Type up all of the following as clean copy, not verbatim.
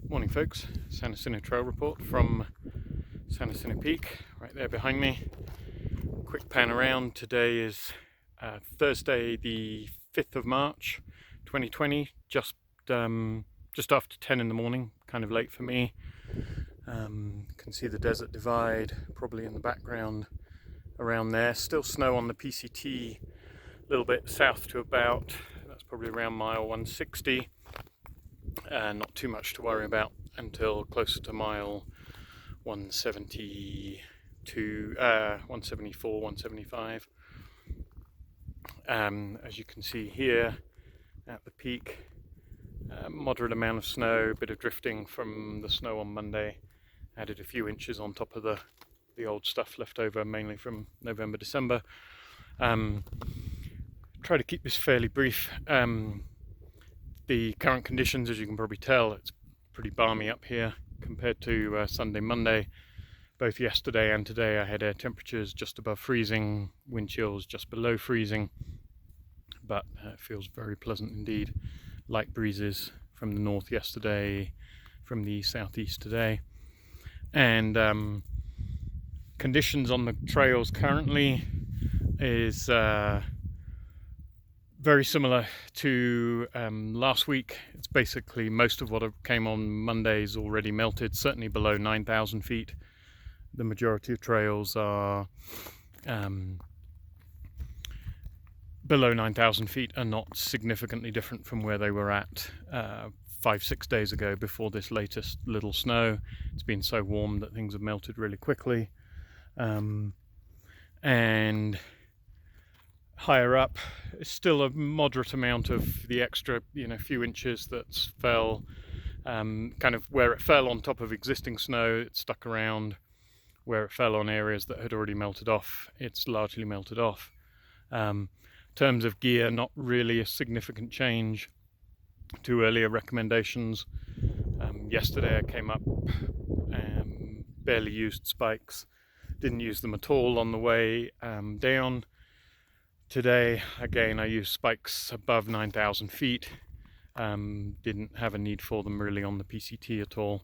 Morning folks, Santosinna Trail Report from Santosinna Peak, right there behind me. Quick pan around. Today is Thursday the 5th of March 2020, just after 10 in the morning, kind of late for me. Can see the Desert Divide probably in the background around there. Still snow on the PCT, a little bit south to about, that's probably around mile 160. Not too much to worry about until closer to mile 172, 174, 175. As you can see here at the peak, moderate amount of snow, a bit of drifting from the snow on Monday. Added a few inches on top of the old stuff left over mainly from November, December. Try to keep this fairly brief. The current conditions, as you can probably tell, it's pretty balmy up here compared to Sunday, Monday. Both yesterday and today I had air temperatures just above freezing, wind chills just below freezing, but it feels very pleasant indeed. Light breezes from the north yesterday, from the southeast today. And conditions on the trails currently is very similar to last week. It's basically most of what came on Monday's already melted, certainly below 9,000 feet. The majority of trails are below 9,000 feet and not significantly different from where they were at 5-6 days ago before this latest little snow. It's been so warm that things have melted really quickly. And higher up, still a moderate amount of the extra, few inches that fell, kind of where it fell on top of existing snow, it stuck around. Where it fell on areas that had already melted off, it's largely melted off. In terms of gear, not really a significant change to earlier recommendations. Yesterday I came up, barely used spikes, didn't use them at all on the way down. Today, again, I used spikes above 9,000 feet. Didn't have a need for them really on the PCT at all.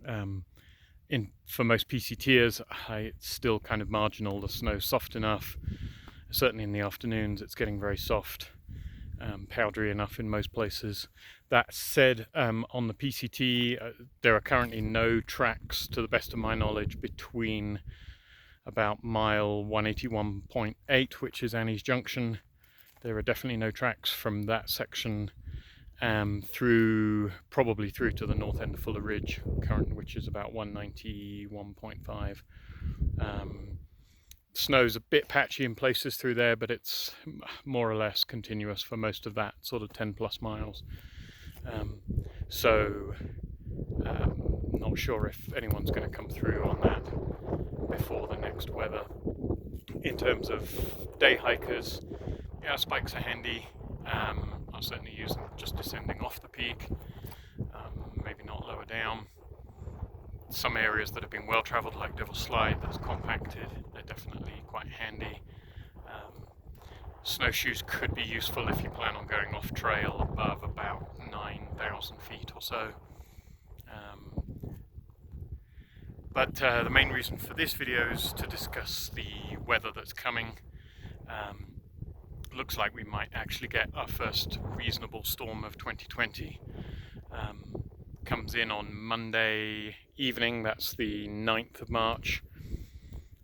For most PCTers, it's still kind of marginal. The snow's soft enough. Certainly in the afternoons, it's getting very soft, powdery enough in most places. That said, on the PCT, there are currently no tracks, to the best of my knowledge, between about mile 181.8, which is Annie's Junction. There are definitely no tracks from that section probably through to the north end of Fuller Ridge, which is about 191.5. Snow's a bit patchy in places through there, but it's more or less continuous for most of that sort of 10 plus miles. Not sure if anyone's going to come through on that before the next weather. In terms of day hikers, spikes are handy. I'll certainly use them just descending off the peak, maybe not lower down. Some areas that have been well travelled, like Devil's Slide, that's compacted, they're definitely quite handy. Snowshoes could be useful if you plan on going off trail above about 9,000 feet or so. But the main reason for this video is to discuss the weather that's coming. Looks like we might actually get our first reasonable storm of 2020. Comes in on Monday evening, that's the 9th of March,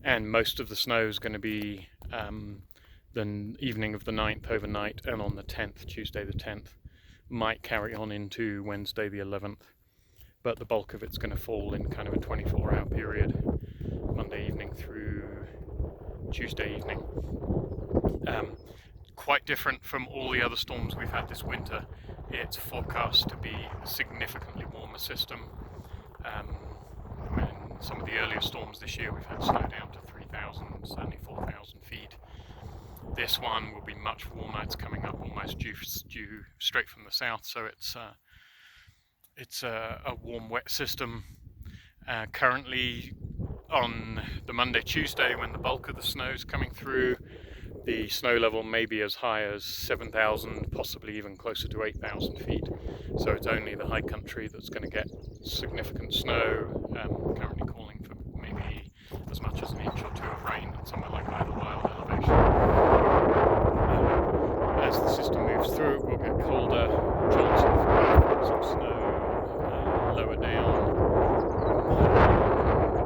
and most of the snow is going to be the evening of the 9th overnight, and on the 10th, Tuesday the 10th, might carry on into Wednesday the 11th, but the bulk of it's going to fall in kind of a 24-hour period, Monday evening through Tuesday evening. Quite different from all the other storms we've had this winter. It's forecast to be a significantly warmer system. When some of the earlier storms this year, we've had snow down to 3,000, certainly 4,000 feet. This one will be much warmer. It's coming up almost due straight from the south, so it's a warm, wet system. Currently, on the Monday, Tuesday, when the bulk of the snow is coming through, the snow level may be as high as 7,000, possibly even closer to 8,000 feet. So it's only the high country that's going to get significant snow. Currently calling for maybe as much as an inch or two of rain in somewhere like Idlewild elevation. As the system moves through, it will get colder, chance of some snow lower down.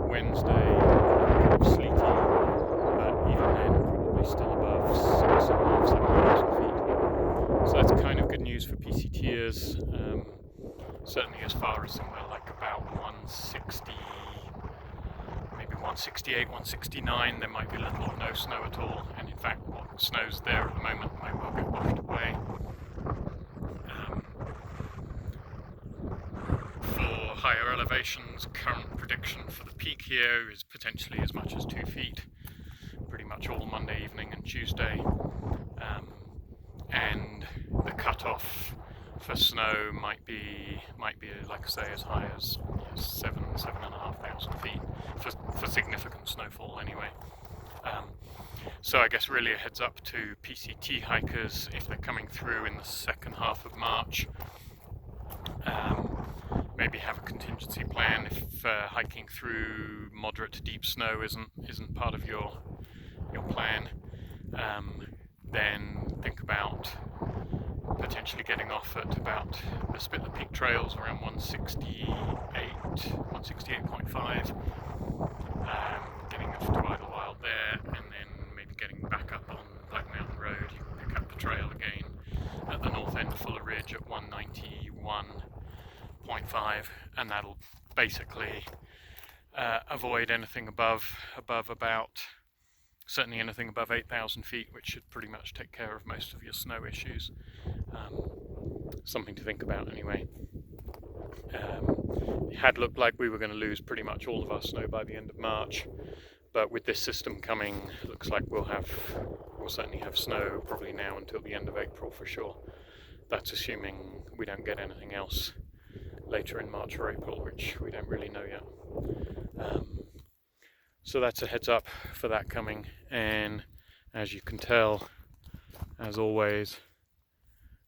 Wednesday, sleety, but even then probably still above 6,500, 7,000 feet. So that's kind of good news for PCTers. Certainly as far as somewhere like about 160, maybe 168, 169, there might be little or no snow at all. And in fact, what snow's there at the moment might well get washed away. For higher elevations, current prediction for the peak here is potentially as much as 2 feet, pretty much all Monday evening and Tuesday. And the cutoff for snow might be, like I say, as high as 7,500 feet for significant snowfall anyway. So I guess really a heads up to PCT hikers if they're coming through in the second half of March. Maybe have a contingency plan if hiking through moderate to deep snow isn't part of your plan. Then think about potentially getting off at about the Spitler Peak trails around 168.5, getting off to Idlewild there, and then maybe getting back up on Black Mountain Road. You can pick up the trail again at the north end of Fuller Ridge at 191.5, and that'll basically avoid anything above about, certainly anything above 8,000 feet, which should pretty much take care of most of your snow issues. Something to think about anyway. It had looked like we were going to lose pretty much all of our snow by the end of March, but with this system coming, looks like we'll certainly have snow probably now until the end of April for sure. That's assuming we don't get anything else later in March or April, which we don't really know yet. So that's a heads up for that coming, and as you can tell, as always,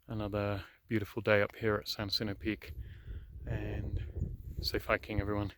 another beautiful day up here at San Jacinto Peak, and safe hiking everyone.